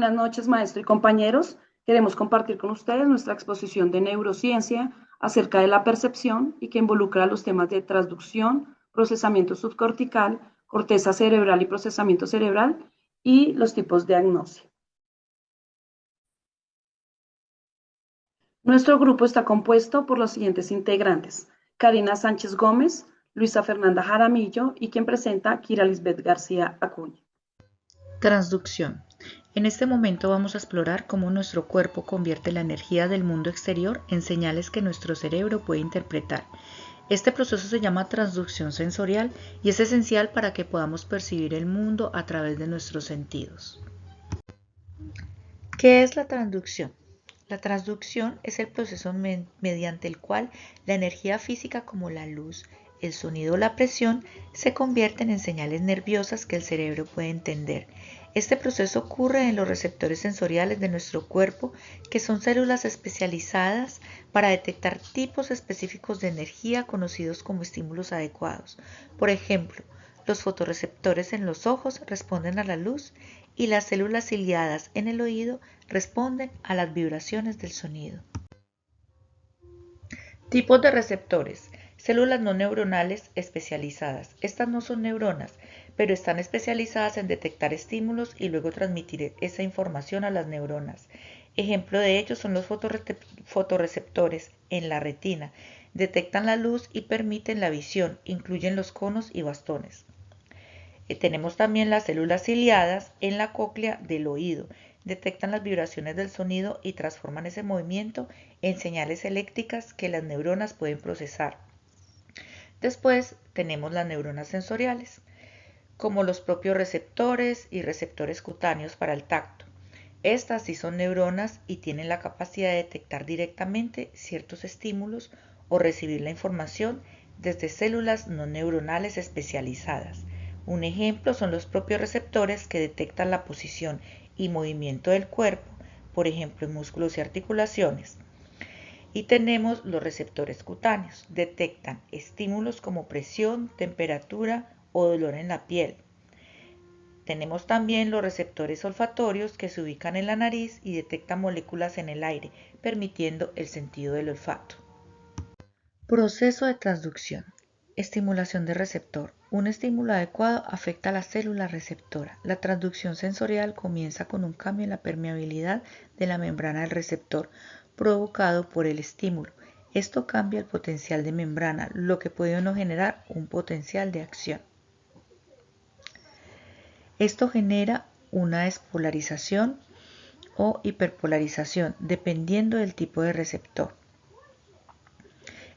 Buenas noches, maestro y compañeros. Queremos compartir con ustedes nuestra exposición de neurociencia acerca de la percepción y que involucra los temas de transducción, procesamiento subcortical, corteza cerebral y procesamiento cerebral y los tipos de agnosia. Nuestro grupo está compuesto por los siguientes integrantes: Karina Sánchez Gómez, Luisa Fernanda Jaramillo y quien presenta Kira Lisbeth García Acuña. Transducción. En este momento vamos a explorar cómo nuestro cuerpo convierte la energía del mundo exterior en señales que nuestro cerebro puede interpretar. Este proceso se llama transducción sensorial y es esencial para que podamos percibir el mundo a través de nuestros sentidos. ¿Qué es la transducción? La transducción es el proceso mediante el cual la energía física como la luz, el sonido o la presión se convierten en señales nerviosas que el cerebro puede entender. Este proceso ocurre en los receptores sensoriales de nuestro cuerpo, que son células especializadas para detectar tipos específicos de energía conocidos como estímulos adecuados. Por ejemplo, los fotorreceptores en los ojos responden a la luz y las células ciliadas en el oído responden a las vibraciones del sonido. Tipos de receptores. Células no neuronales especializadas. Estas no son neuronas, pero están especializadas en detectar estímulos y luego transmitir esa información a las neuronas. Ejemplo de ellos son los fotorreceptores en la retina. Detectan la luz y permiten la visión, incluyen los conos y bastones. Tenemos también las células ciliadas en la cóclea del oído. Detectan las vibraciones del sonido y transforman ese movimiento en señales eléctricas que las neuronas pueden procesar. Después tenemos las neuronas sensoriales, como los propios receptores y receptores cutáneos para el tacto. Estas sí son neuronas y tienen la capacidad de detectar directamente ciertos estímulos o recibir la información desde células no neuronales especializadas. Un ejemplo son los propios receptores que detectan la posición y movimiento del cuerpo, por ejemplo en músculos y articulaciones. Y tenemos los receptores cutáneos, detectan estímulos como presión, temperatura o dolor en la piel. Tenemos también los receptores olfatorios que se ubican en la nariz y detectan moléculas en el aire, permitiendo el sentido del olfato. Proceso de transducción. Estimulación de receptor. Un estímulo adecuado afecta a la célula receptora. La transducción sensorial comienza con un cambio en la permeabilidad de la membrana del receptor provocado por el estímulo. Esto cambia el potencial de membrana, lo que puede o no generar un potencial de acción. Esto genera una despolarización o hiperpolarización dependiendo del tipo de receptor.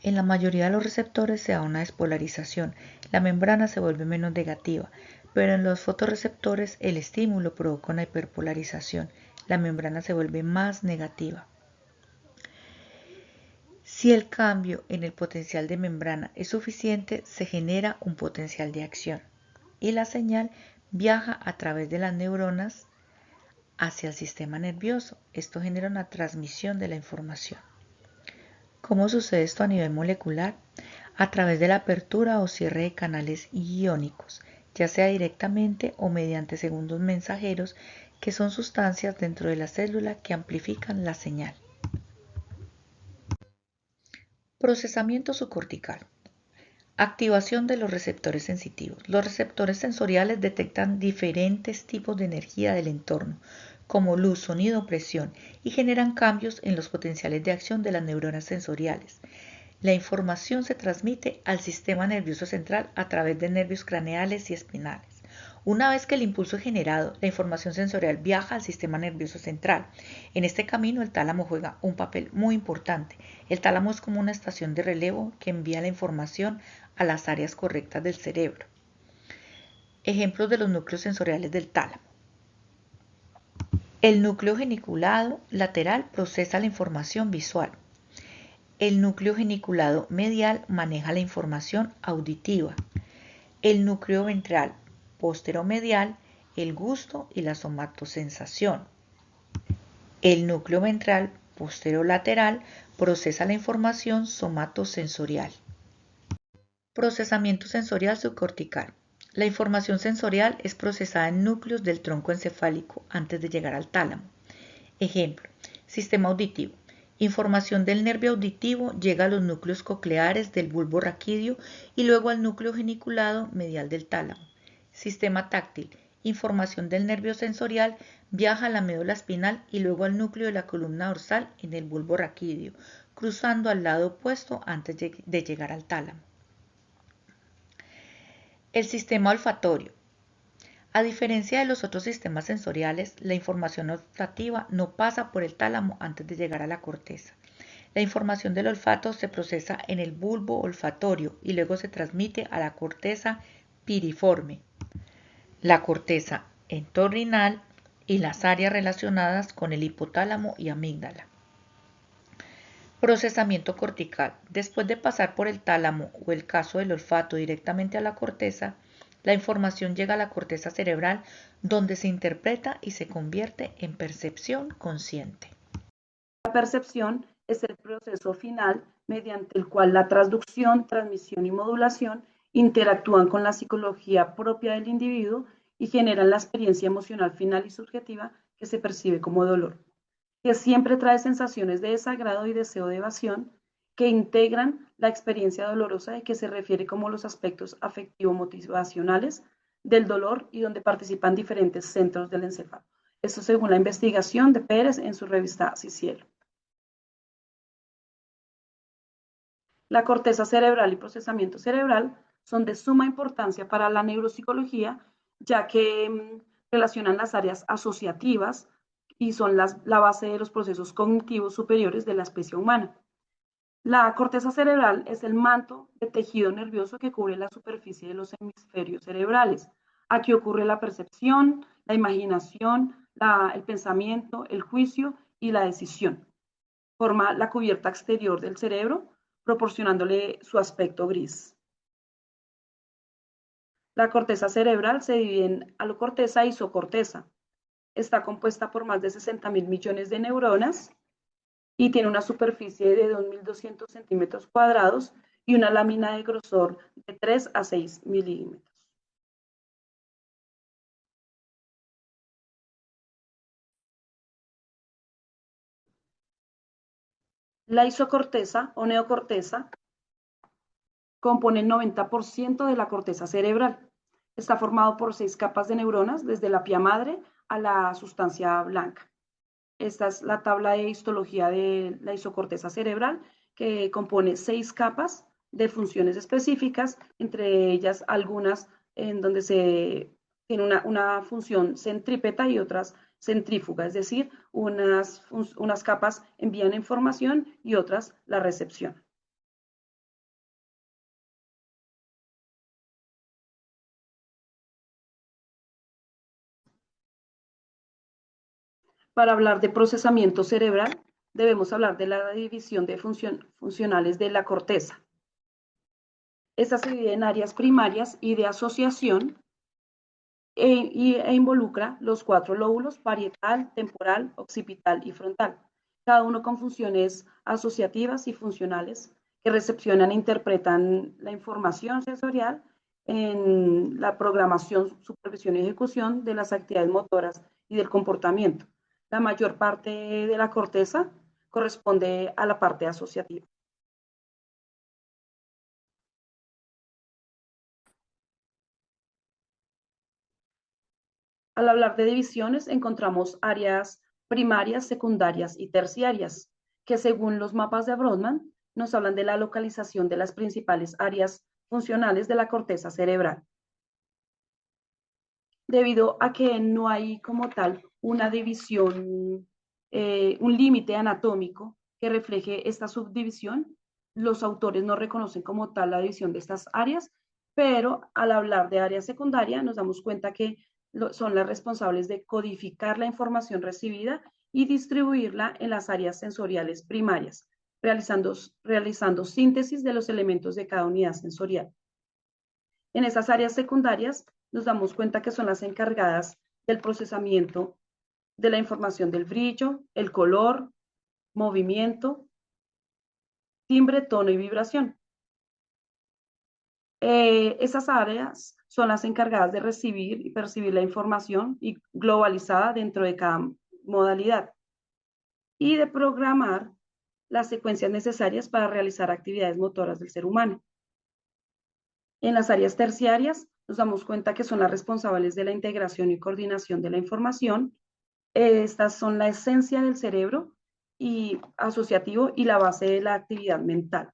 En la mayoría de los receptores se da una despolarización, la membrana se vuelve menos negativa, pero en los fotorreceptores el estímulo provoca una hiperpolarización, la membrana se vuelve más negativa. Si el cambio en el potencial de membrana es suficiente, se genera un potencial de acción y la señal viaja a través de las neuronas hacia el sistema nervioso. Esto genera una transmisión de la información. ¿Cómo sucede esto a nivel molecular? A través de la apertura o cierre de canales iónicos, ya sea directamente o mediante segundos mensajeros, que son sustancias dentro de la célula que amplifican la señal. Procesamiento subcortical. Activación de los receptores sensitivos. Los receptores sensoriales detectan diferentes tipos de energía del entorno, como luz, sonido o presión, y generan cambios en los potenciales de acción de las neuronas sensoriales. La información se transmite al sistema nervioso central a través de nervios craneales y espinales. Una vez que el impulso es generado, la información sensorial viaja al sistema nervioso central. En este camino el tálamo juega un papel muy importante. El tálamo es como una estación de relevo que envía la información a las áreas correctas del cerebro. Ejemplos de los núcleos sensoriales del tálamo. El núcleo geniculado lateral procesa la información visual. El núcleo geniculado medial maneja la información auditiva. El núcleo ventral posteromedial, el gusto y la somatosensación. El núcleo ventral posterolateral procesa la información somatosensorial. Procesamiento sensorial subcortical. La información sensorial es procesada en núcleos del tronco encefálico antes de llegar al tálamo. Ejemplo, sistema auditivo. Información del nervio auditivo llega a los núcleos cocleares del bulbo raquídeo y luego al núcleo geniculado medial del tálamo. Sistema táctil. Información del nervio sensorial viaja a la médula espinal y luego al núcleo de la columna dorsal en el bulbo raquídeo, cruzando al lado opuesto antes de llegar al tálamo. El sistema olfatorio. A diferencia de los otros sistemas sensoriales, la información olfativa no pasa por el tálamo antes de llegar a la corteza. La información del olfato se procesa en el bulbo olfatorio y luego se transmite a la corteza piriforme, la corteza entorrinal y las áreas relacionadas con el hipotálamo y amígdala. Procesamiento cortical. Después de pasar por el tálamo o el caso del olfato directamente a la corteza, la información llega a la corteza cerebral donde se interpreta y se convierte en percepción consciente. La percepción es el proceso final mediante el cual la transducción, transmisión y modulación interactúan con la psicología propia del individuo y generan la experiencia emocional final y subjetiva que se percibe como dolor, que siempre trae sensaciones de desagrado y deseo de evasión que integran la experiencia dolorosa y que se refiere como los aspectos afectivo-motivacionales del dolor y donde participan diferentes centros del encéfalo. Esto según la investigación de Pérez en su revista Cicielo. La corteza cerebral y procesamiento cerebral son de suma importancia para la neuropsicología, ya que relacionan las áreas asociativas y son la base de los procesos cognitivos superiores de la especie humana. La corteza cerebral es el manto de tejido nervioso que cubre la superficie de los hemisferios cerebrales. Aquí ocurre la percepción, la imaginación, el pensamiento, el juicio y la decisión. Forma la cubierta exterior del cerebro, proporcionándole su aspecto gris. La corteza cerebral se divide en alocorteza y isocorteza. Está compuesta por más de 60.000 millones de neuronas y tiene una superficie de 2.200 centímetros cuadrados y una lámina de grosor de 3 a 6 milímetros. La isocorteza o neocorteza compone el 90% de la corteza cerebral. Está formado por 6 capas de neuronas, desde la pía madre a la sustancia blanca. Esta es la tabla de histología de la isocorteza cerebral, que compone 6 capas de funciones específicas, entre ellas algunas en donde se tiene una función centrípeta y otras centrífuga, es decir, unas capas envían información y otras la recepción. Para hablar de procesamiento cerebral, debemos hablar de la división de funcionales de la corteza. Esta se divide en áreas primarias y de asociación e involucra los 4 lóbulos: parietal, temporal, occipital y frontal, cada uno con funciones asociativas y funcionales que recepcionan e interpretan la información sensorial en la programación, supervisión y ejecución de las actividades motoras y del comportamiento. La mayor parte de la corteza corresponde a la parte asociativa. Al hablar de divisiones, encontramos áreas primarias, secundarias y terciarias, que según los mapas de Brodmann nos hablan de la localización de las principales áreas funcionales de la corteza cerebral. Debido a que no hay como tal una división, un límite anatómico que refleje esta subdivisión, los autores no reconocen como tal la división de estas áreas, pero al hablar de área secundaria nos damos cuenta que son las responsables de codificar la información recibida y distribuirla en las áreas sensoriales primarias, realizando síntesis de los elementos de cada unidad sensorial. En esas áreas secundarias nos damos cuenta que son las encargadas del procesamiento de la información del brillo, el color, movimiento, timbre, tono y vibración. Esas áreas son las encargadas de recibir y percibir la información y globalizada dentro de cada modalidad y de programar las secuencias necesarias para realizar actividades motoras del ser humano. En las áreas terciarias nos damos cuenta que son las responsables de la integración y coordinación de la información. Estas son la esencia del cerebro y asociativo y la base de la actividad mental.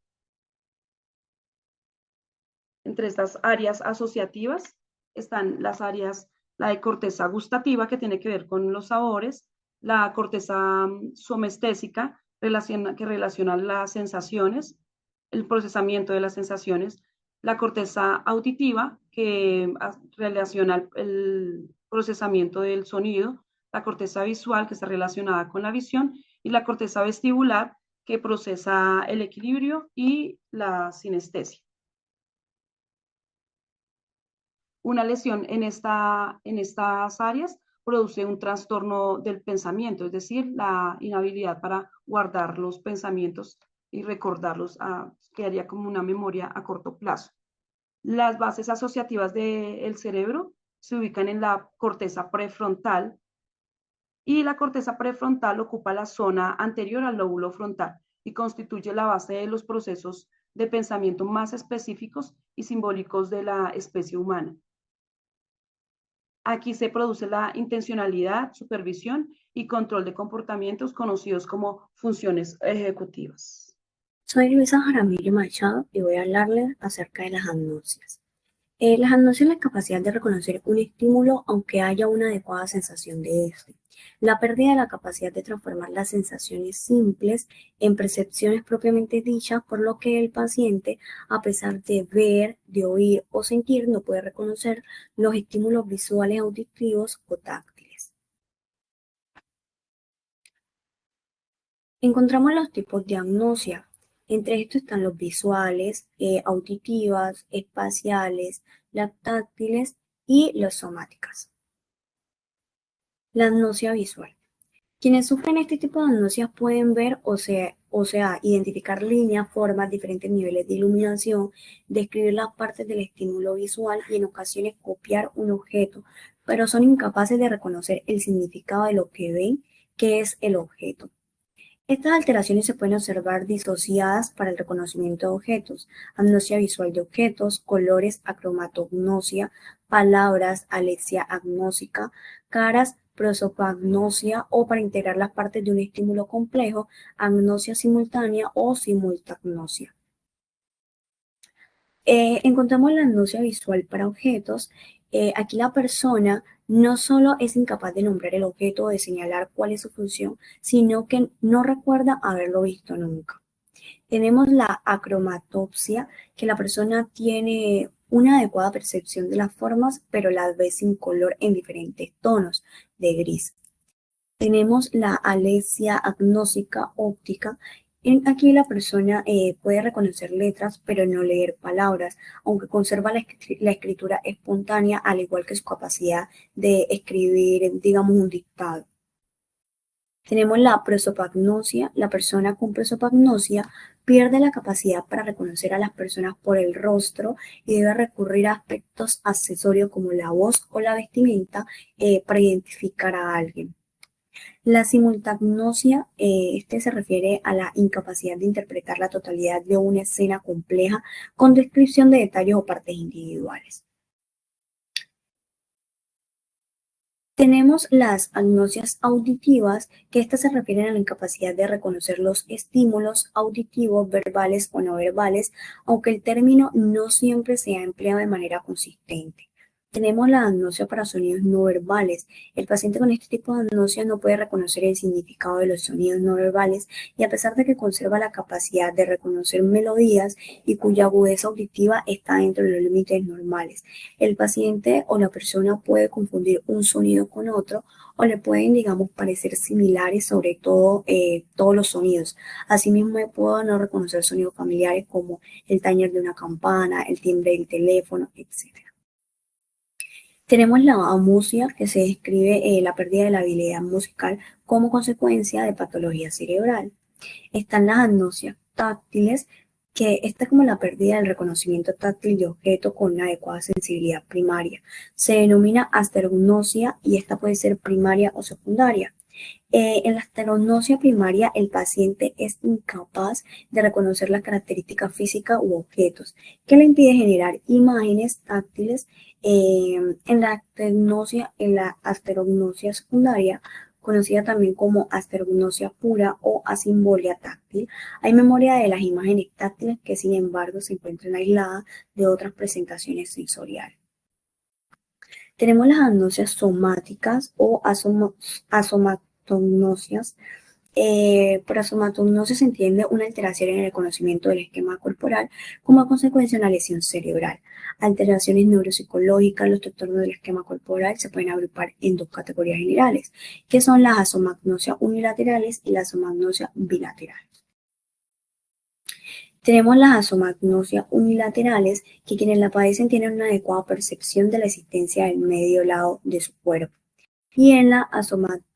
Entre estas áreas asociativas están las áreas, la de corteza gustativa, que tiene que ver con los sabores, la corteza somestésica, que relaciona las sensaciones, el procesamiento de las sensaciones, la corteza auditiva, que relaciona el procesamiento del sonido, la corteza visual, que está relacionada con la visión, y la corteza vestibular, que procesa el equilibrio y la sinestesia. Una lesión en estas áreas produce un trastorno del pensamiento, es decir, la inhabilidad para guardar los pensamientos y recordarlos, quedaría como una memoria a corto plazo. Las bases asociativas del cerebro se ubican en la corteza prefrontal y la corteza prefrontal ocupa la zona anterior al lóbulo frontal y constituye la base de los procesos de pensamiento más específicos y simbólicos de la especie humana. Aquí se produce la intencionalidad, supervisión y control de comportamientos conocidos como funciones ejecutivas. Soy Luisa Jaramillo Machado y voy a hablarles acerca de las agnosias. Las agnosias es la capacidad de reconocer un estímulo aunque haya una adecuada sensación de este. La pérdida de la capacidad de transformar las sensaciones simples en percepciones propiamente dichas, por lo que el paciente, a pesar de ver, de oír o sentir, no puede reconocer los estímulos visuales, auditivos o táctiles. Encontramos los tipos de agnosia. Entre estos están los visuales, auditivas, espaciales, las táctiles y las somáticas. La agnosia visual. Quienes sufren este tipo de agnosias pueden ver, o sea, identificar líneas, formas, diferentes niveles de iluminación, describir las partes del estímulo visual y en ocasiones copiar un objeto, pero son incapaces de reconocer el significado de lo que ven, que es el objeto. Estas alteraciones se pueden observar disociadas para el reconocimiento de objetos, agnosia visual de objetos, colores, acromatognosia, palabras, alexia agnósica, caras, prosopagnosia o para integrar las partes de un estímulo complejo, agnosia simultánea o simultagnosia. Encontramos la agnosia visual para objetos. Aquí la persona no solo es incapaz de nombrar el objeto o de señalar cuál es su función, sino que no recuerda haberlo visto nunca. Tenemos la acromatopsia, que la persona tiene una adecuada percepción de las formas, pero las ve sin color en diferentes tonos de gris. Tenemos la alexia agnósica óptica. Aquí la persona puede reconocer letras, pero no leer palabras, aunque conserva la escritura espontánea, al igual que su capacidad de escribir, digamos, un dictado. Tenemos la prosopagnosia. La persona con prosopagnosia pierde la capacidad para reconocer a las personas por el rostro y debe recurrir a aspectos accesorios como la voz o la vestimenta para identificar a alguien. La simultagnosia, se refiere a la incapacidad de interpretar la totalidad de una escena compleja con descripción de detalles o partes individuales. Tenemos las agnosias auditivas, que estas se refieren a la incapacidad de reconocer los estímulos auditivos, verbales o no verbales, aunque el término no siempre se ha empleado de manera consistente. Tenemos la agnosia para sonidos no verbales. El paciente con este tipo de agnosia no puede reconocer el significado de los sonidos no verbales y a pesar de que conserva la capacidad de reconocer melodías y cuya agudeza auditiva está dentro de los límites normales, el paciente o la persona puede confundir un sonido con otro o le pueden, digamos, parecer similares, sobre todo todos los sonidos. Asimismo, puedo no reconocer sonidos familiares como el timer de una campana, el timbre del teléfono, etc. Tenemos la amusia, que se describe la pérdida de la habilidad musical como consecuencia de patología cerebral. Están las agnosias táctiles, que esta es como la pérdida del reconocimiento táctil de objeto con una adecuada sensibilidad primaria. Se denomina asterognosia y esta puede ser primaria o secundaria. En la asterognosia primaria, el paciente es incapaz de reconocer las características físicas u objetos, que le impide generar imágenes táctiles. En la asterognosia secundaria, conocida también como asterognosia pura o asimbolia táctil, hay memoria de las imágenes táctiles que, sin embargo, se encuentran aisladas de otras presentaciones sensoriales. Tenemos las agnosias somáticas o asomatognosias. Por asomatognosia se entiende una alteración en el conocimiento del esquema corporal como consecuencia de una lesión cerebral. Alteraciones neuropsicológicas, los trastornos del esquema corporal se pueden agrupar en dos categorías generales, que son las asomagnosias unilaterales y las asomagnosias bilaterales. Tenemos las asomagnosias unilaterales, que quienes la padecen tienen una adecuada percepción de la existencia del medio lado de su cuerpo. Y en las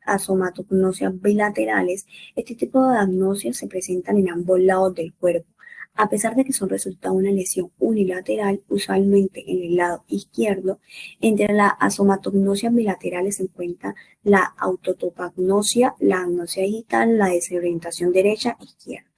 asomatognosias bilaterales, este tipo de agnosias se presentan en ambos lados del cuerpo. A pesar de que son resultado de una lesión unilateral, usualmente en el lado izquierdo, entre las asomatognosias bilaterales se encuentra la autotopagnosia, la agnosia digital, la desorientación derecha e izquierda.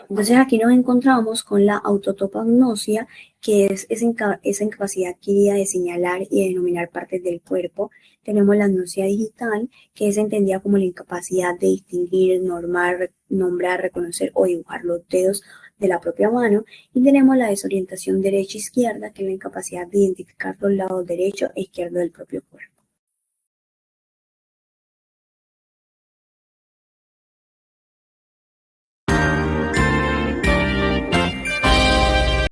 Entonces aquí nos encontramos con la autotopagnosia, que es esa incapacidad adquirida de señalar y de denominar partes del cuerpo. Tenemos la agnosia digital, que es entendida como la incapacidad de distinguir, nombrar, reconocer o dibujar los dedos de la propia mano. Y tenemos la desorientación derecha-izquierda, que es la incapacidad de identificar los lados derecho e izquierdo del propio cuerpo.